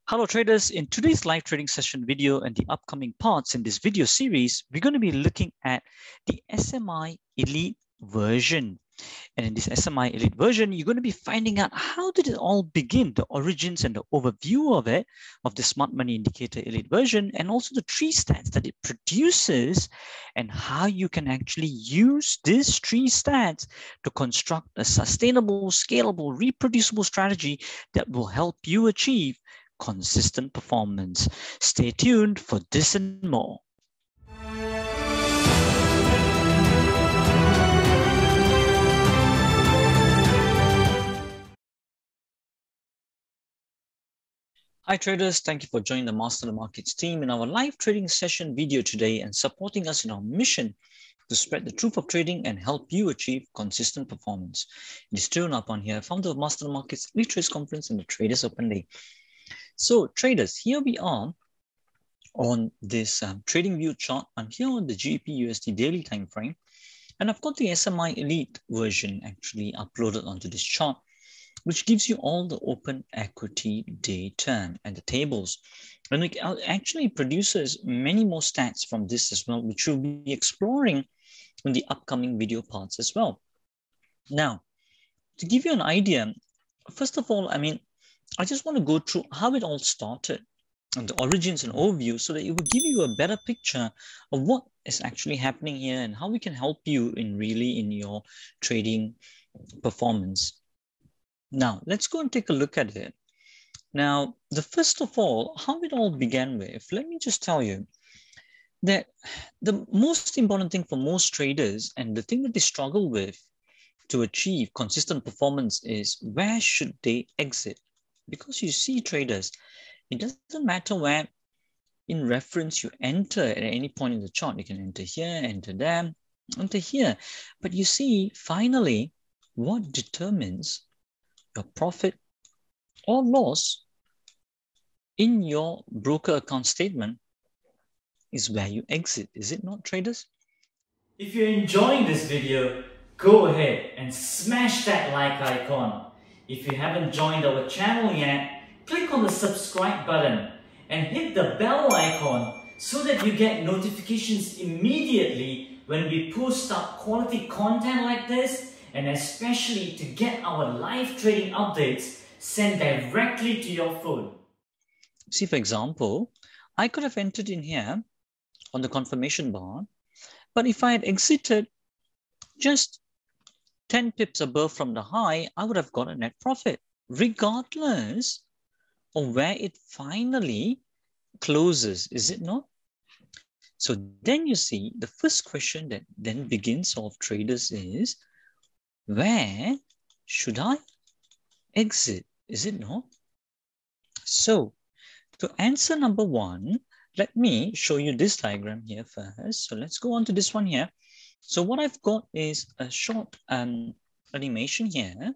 Hello traders, in today's live trading session video and the upcoming parts in this video series, we're going to be looking at the SMI Elite version. And in this SMI Elite version, you're going to be finding out how did it all begin, the origins and the overview of it, of the Smart Money Indicator Elite version, and also the tree stats that it produces and how you can actually use these tree stats to construct a sustainable, scalable, reproducible strategy that will help you achieve consistent performance. Stay tuned for this and more. Hi traders, thank you for joining the Master the Markets team in our live trading session video today and supporting us in our mission to spread the truth of trading and help you achieve consistent performance. It is Tune Up on here, founder of Master the Markets Elite Trades Conference and the Traders Open Day. So traders, here we are on this trading view chart. I'm here on the GBP/USD daily time frame, and I've got the SMI Elite version actually uploaded onto this chart, which gives you all the open equity data and the tables. And it actually produces many more stats from this as well, which we'll be exploring in the upcoming video parts as well. Now, to give you an idea, first of all, I just want to go through how it all started and the origins and overview so that it will give you a better picture of what is actually happening here and how we can help you in your trading performance. Now, let's go and take a look at it. Now, first of all, how it all began with, let me just tell you that the most important thing for most traders and the thing that they struggle with to achieve consistent performance is where should they exit? Because you see traders, it doesn't matter where in reference you enter at any point in the chart. You can enter here, enter there, enter here. But you see, finally, what determines your profit or loss in your broker account statement is where you exit. Is it not, traders? If you're enjoying this video, go ahead and smash that like icon. If you haven't joined our channel yet, click on the subscribe button and hit the bell icon so that you get notifications immediately when we post up quality content like this, and especially to get our live trading updates sent directly to your phone. See, for example, I could have entered in here on the confirmation bar, but if I had exited just 10 pips above from the high, I would have got a net profit, regardless of where it finally closes, is it not? So then you see, the first question that then begins of traders is, where should I exit? Is it not? So to answer number one, let me show you this diagram here first. So let's go on to this one here. So what I've got is a short animation here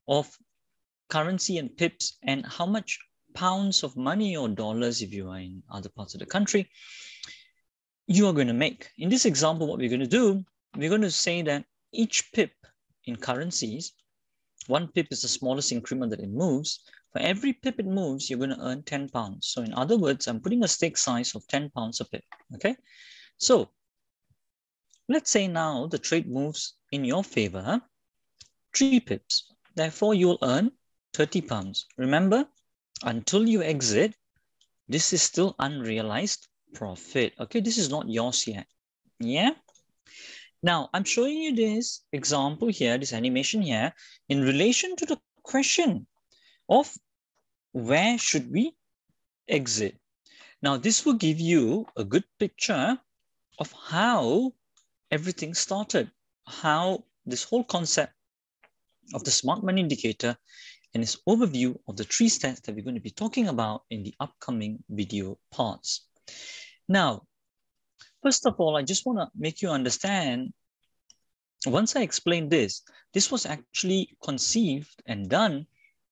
of currency and pips and how much pounds of money or dollars, if you are in other parts of the country, you are going to make. In this example, what we're going to do, we're going to say that each pip in currencies, one pip is the smallest increment that it moves. For every pip it moves, you're going to earn 10 pounds. So in other words, I'm putting a stake size of 10 pounds a pip, okay? So let's say now the trade moves in your favor, 3 pips. Therefore, you'll earn 30 pounds. Remember, until you exit, this is still unrealized profit. Okay, this is not yours yet. Yeah? Now, I'm showing you this example here, this animation here, in relation to the question of where should we exit. Now, this will give you a good picture of how everything started, how this whole concept of the Smart Money Indicator and its overview of the 3 stats that we're going to be talking about in the upcoming video parts. Now, first of all, I just want to make you understand, once I explain this was actually conceived and done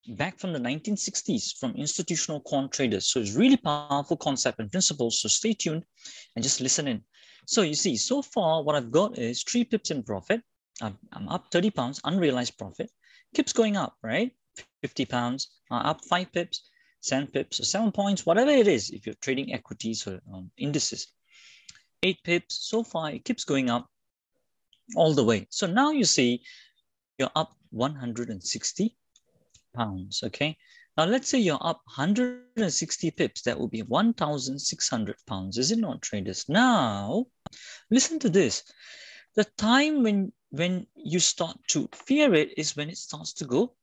back from the 1960s from institutional quant traders. So it's really powerful concept and principles. So stay tuned and just listen in. So you see, so far what I've got is 3 pips in profit. I'm up 30 pounds, unrealized profit. Keeps going up, right? 50 pounds, up 5 pips, 7 pips or 7 points, whatever it is, if you're trading equities or indices. 8 pips, so far it keeps going up all the way. So now you see you're up 160 pounds, okay? Now let's say you're up 160 pips, that will be 1,600 pounds, is it not, traders? Now, listen to this. The time when you start to fear it is when it starts to go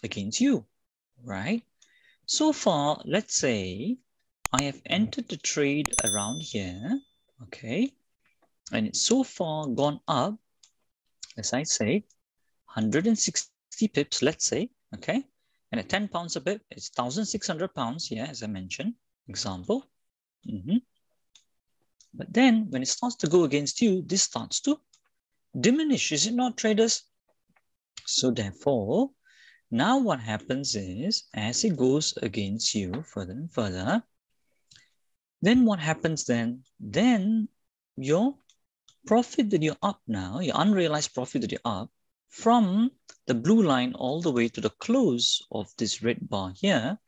against you, right? So far, let's say I have entered the trade around here, okay? And it's so far gone up, as I say, 160 pips, let's say, okay? And at 10 pounds a pip, it's 1,600 pounds, yeah, as I mentioned, example. But then when it starts to go against you, this starts to diminish, is it not, traders? So therefore, now what happens is, as it goes against you further and further, then what happens then? Then your profit that you're up now, your unrealized profit that you're up, from the blue line all the way to the close of this red bar here,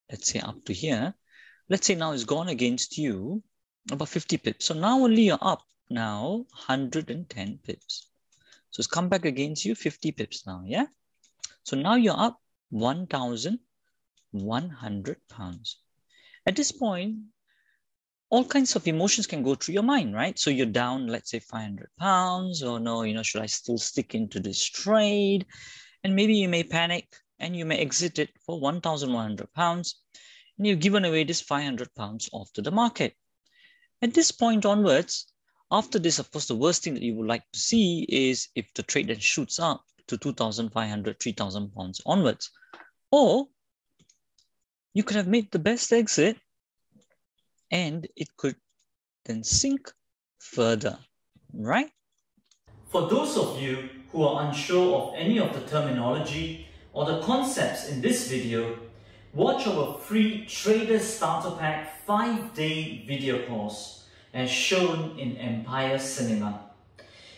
let's say up to here, let's say now it's gone against you about 50 pips. So now only you're up now 110 pips. So it's come back against you 50 pips now, yeah? So now you're up 1,100 pounds. At this point, all kinds of emotions can go through your mind, right? So you're down, let's say 500 pounds, or no, should I still stick into this trade? And maybe you may panic and you may exit it for 1,100 pounds. And you've given away this 500 pounds off to the market. At this point onwards, after this, of course, the worst thing that you would like to see is if the trade then shoots up to 2,500, 3,000 pounds onwards. Or you could have made the best exit and it could then sink further, right? For those of you who are unsure of any of the terminology or the concepts in this video, watch our free Trader Starter Pack 5-day video course as shown in Empire Cinema.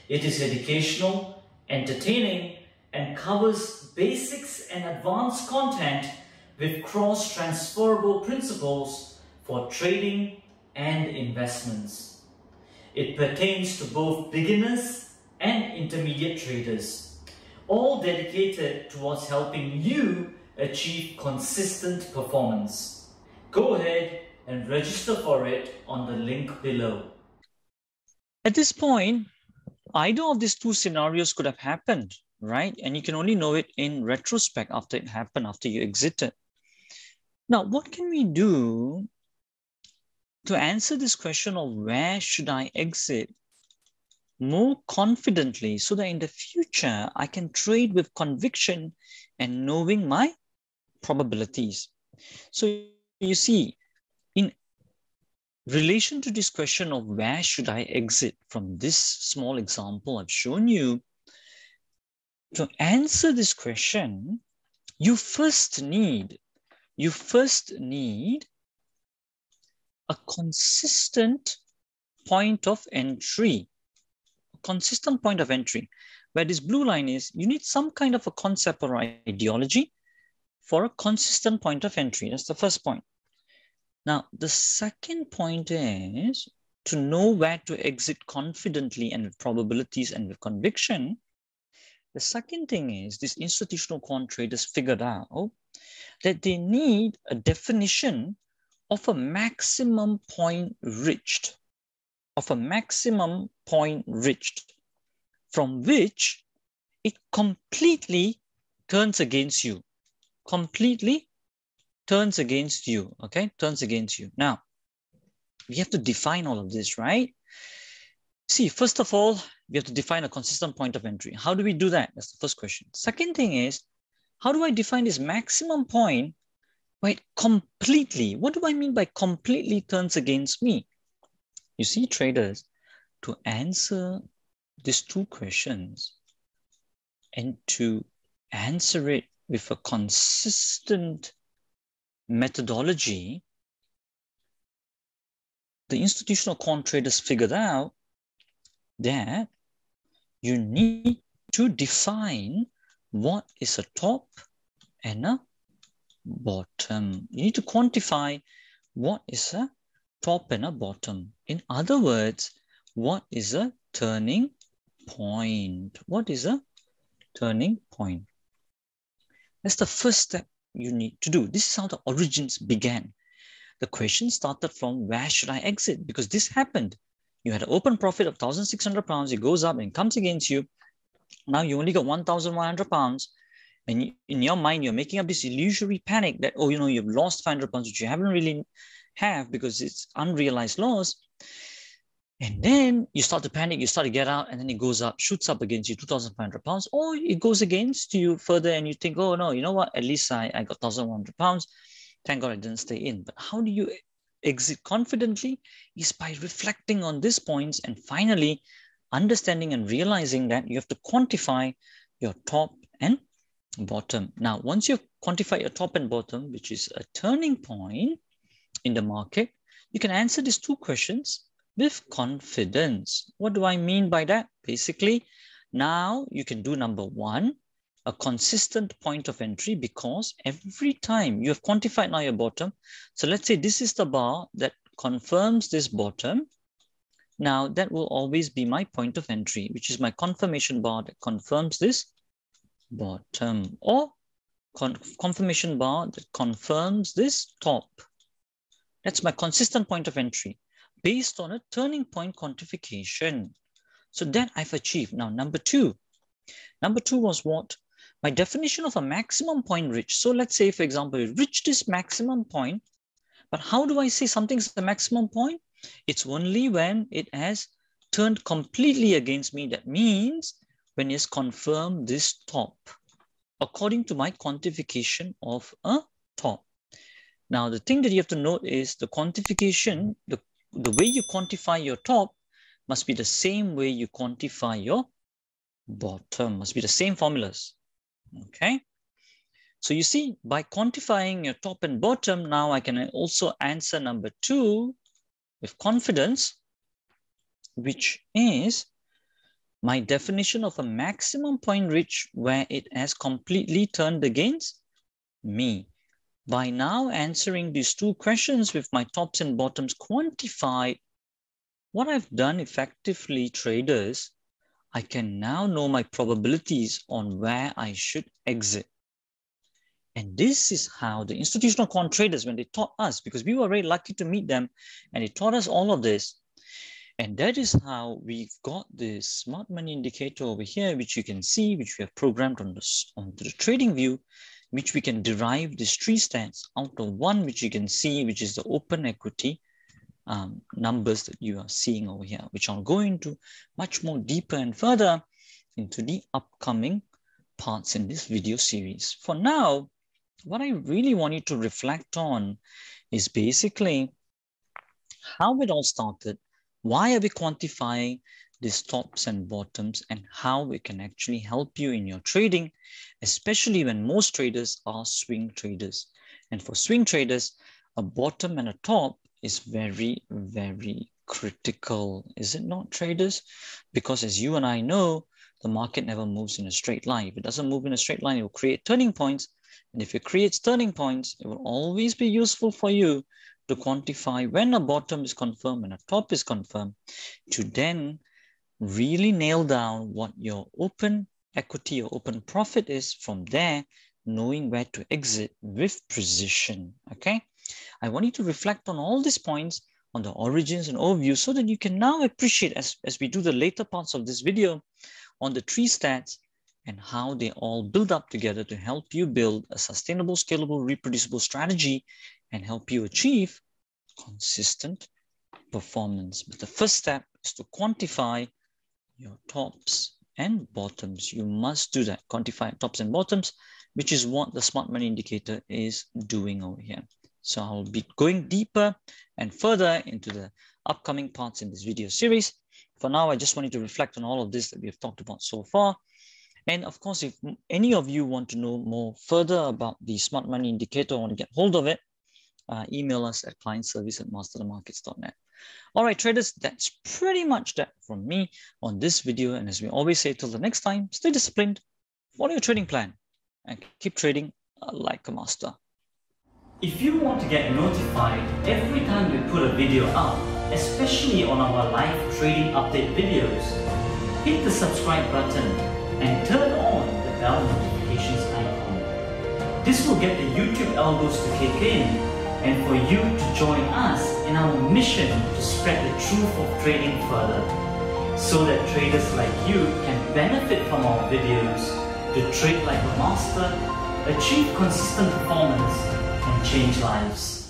It is educational, entertaining, and covers basics and advanced content with cross-transferable principles for trading and investments. It pertains to both beginners and intermediate traders, all dedicated towards helping you achieve consistent performance. Go ahead and register for it on the link below. At this point, either of these two scenarios could have happened, right? And you can only know it in retrospect after it happened, after you exited. Now, what can we do to answer this question of where should I exit more confidently so that in the future I can trade with conviction and knowing my probabilities? So you see, in relation to this question of where should I exit from this small example I've shown you, to answer this question, you first need a consistent point of entry. Consistent point of entry. Where this blue line is, you need some kind of a concept or ideology for a consistent point of entry. That's the first point. Now, the second point is to know where to exit confidently and with probabilities and with conviction. The second thing is these institutional quant traders figured out that they need a definition of a maximum point reached, from which it completely turns against you. Completely turns against you, okay? Turns against you. Now, we have to define all of this, right? See, first of all, we have to define a consistent point of entry. How do we do that? That's the first question. Second thing is, how do I define this maximum point where it completely, what do I mean by completely turns against me? You see, traders, to answer these two questions and to answer it with a consistent methodology, the institutional quant traders figured out that you need to define what is a top and a bottom. You need to quantify what is a top and a bottom. In other words, what is a turning point? What is a turning point? That's the first step you need to do. This is how the origins began. The question started from where should I exit? Because this happened. You had an open profit of £1,600. It goes up and comes against you. Now you only got £1,100. And in your mind, you're making up this illusory panic that, oh, you've lost £500, which you haven't really have because it's unrealized loss. And then you start to panic, you start to get out, and then it goes up, shoots up against you, £2,500, or it goes against you further and you think, oh no, you know what, at least I got £1,100. Thank God I didn't stay in. But how do you exit confidently? Is by reflecting on these points and finally understanding and realizing that you have to quantify your top and bottom. Now, once you've quantified your top and bottom, which is a turning point in the market, you can answer these two questions with confidence. What do I mean by that? Basically, now you can do number one, a consistent point of entry, because every time you have quantified now your bottom. So let's say this is the bar that confirms this bottom. Now that will always be my point of entry, which is my confirmation bar that confirms this bottom, or confirmation bar that confirms this top. That's my consistent point of entry based on a turning point quantification. So that I've achieved. Now, number two was what? My definition of a maximum point reached. So let's say, for example, we reached this maximum point, but how do I say something's the maximum point? It's only when it has turned completely against me. That means when it's confirmed this top, according to my quantification of a top. Now, the thing that you have to note is the quantification, the way you quantify your top must be the same way you quantify your bottom, must be the same formulas, okay? So you see, by quantifying your top and bottom, now I can also answer number two with confidence, which is my definition of a maximum point reached where it has completely turned against me. By now answering these two questions with my tops and bottoms quantified, what I've done effectively, traders, I can now know my probabilities on where I should exit. And this is how the institutional quant traders, when they taught us, because we were very lucky to meet them, and they taught us all of this. And that is how we've got this smart money indicator over here, which you can see, which we have programmed onto the trading view, which we can derive these three stats out of one, which you can see, which is the open equity numbers that you are seeing over here, which I'll go into much more deeper and further into the upcoming parts in this video series. For now, what I really want you to reflect on is basically how it all started, why are we quantifying these tops and bottoms, and how it can actually help you in your trading, especially when most traders are swing traders. And for swing traders, a bottom and a top is very, very critical, is it not, traders? Because as you and I know, the market never moves in a straight line. If it doesn't move in a straight line, it will create turning points. And if it creates turning points, it will always be useful for you to quantify when a bottom is confirmed and a top is confirmed, to then really nail down what your open equity or open profit is. From there, knowing where to exit with precision, okay? I want you to reflect on all these points, on the origins and overview, so that you can now appreciate, as we do the later parts of this video, on the three stats and how they all build up together to help you build a sustainable, scalable, reproducible strategy and help you achieve consistent performance. But the first step is to quantify your tops and bottoms. You must do that, quantify tops and bottoms, which is what the smart money indicator is doing over here. So I'll be going deeper and further into the upcoming parts in this video series. For now, I just wanted to reflect on all of this that we have talked about so far. And of course, if any of you want to know more further about the smart money indicator, want to get hold of it, email us at clientservice@masterthemarkets.net. All right, traders, that's pretty much that from me on this video. And as we always say, till the next time, stay disciplined, follow your trading plan, and keep trading like a master. If you want to get notified every time we put a video up, especially on our live trading update videos, hit the subscribe button and turn on the bell notifications icon. This will get the YouTube algos to kick in and for you to join us in our mission to spread the truth of trading further, so that traders like you can benefit from our videos to trade like a master, achieve consistent performance, and change lives.